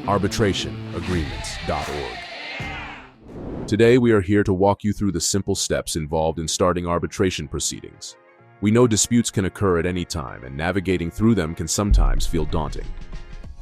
arbitrationagreements.org. Today we are here to walk you through the simple steps involved in starting arbitration proceedings. We know disputes can occur at any time, and navigating through them can sometimes feel daunting.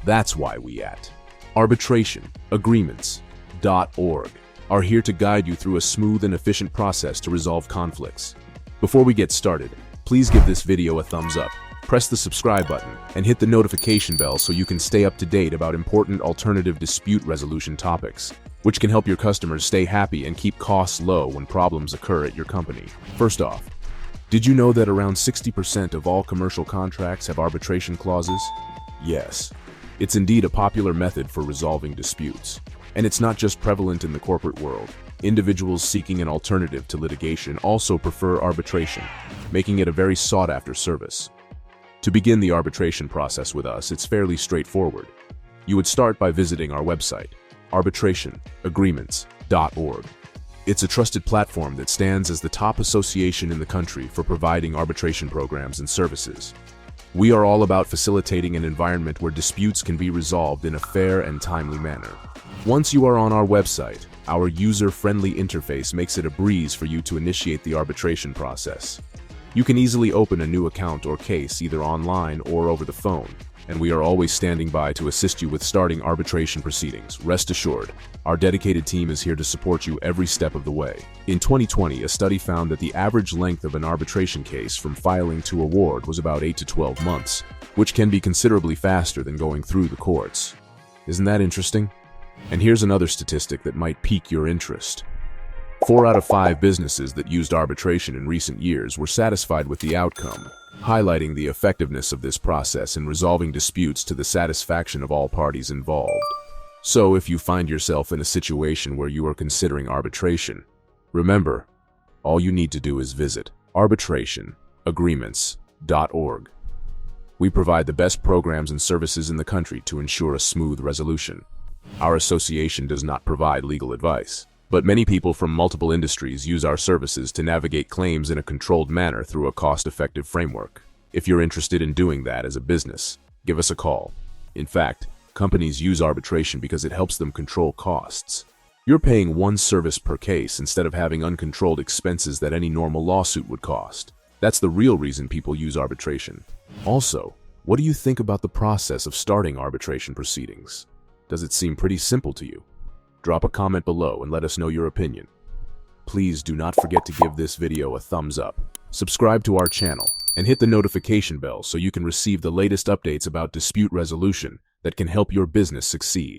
That's why we at arbitrationagreements.org are here to guide you through a smooth and efficient process to resolve conflicts. Before we get started, please give this video a thumbs up, press the subscribe button, and hit the notification bell so you can stay up to date about important alternative dispute resolution topics, which can help your customers stay happy and keep costs low when problems occur at your company. First off, did you know that around 60% of all commercial contracts have arbitration clauses? Yes, it's indeed a popular method for resolving disputes. And it's not just prevalent in the corporate world. Individuals seeking an alternative to litigation also prefer arbitration, making it a very sought-after service. To begin the arbitration process with us, it's fairly straightforward. You would start by visiting our website, arbitrationagreements.org. It's a trusted platform that stands as the top association in the country for providing arbitration programs and services. We are all about facilitating an environment where disputes can be resolved in a fair and timely manner. Once you are on our website, our user-friendly interface makes it a breeze for you to initiate the arbitration process. You can easily open a new account or case either online or over the phone, and we are always standing by to assist you with starting arbitration proceedings. Rest assured, our dedicated team is here to support you every step of the way. In 2020, a study found that the average length of an arbitration case from filing to award was about 8 to 12 months, which can be considerably faster than going through the courts. Isn't that interesting? And here's another statistic that might pique your interest. 4 out of 5 businesses that used arbitration in recent years were satisfied with the outcome, highlighting the effectiveness of this process in resolving disputes to the satisfaction of all parties involved. So if you find yourself in a situation where you are considering arbitration, remember, all you need to do is visit arbitrationagreements.org. We provide the best programs and services in the country to ensure a smooth resolution. Our association does not provide legal advice, but many people from multiple industries use our services to navigate claims in a controlled manner through a cost-effective framework. If you're interested in doing that as a business, give us a call. In fact, companies use arbitration because it helps them control costs. You're paying one service per case instead of having uncontrolled expenses that any normal lawsuit would cost. That's the real reason people use arbitration. Also, what do you think about the process of starting arbitration proceedings? Does it seem pretty simple to you? Drop a comment below and let us know your opinion. Please do not forget to give this video a thumbs up, subscribe to our channel, and hit the notification bell so you can receive the latest updates about dispute resolution that can help your business succeed.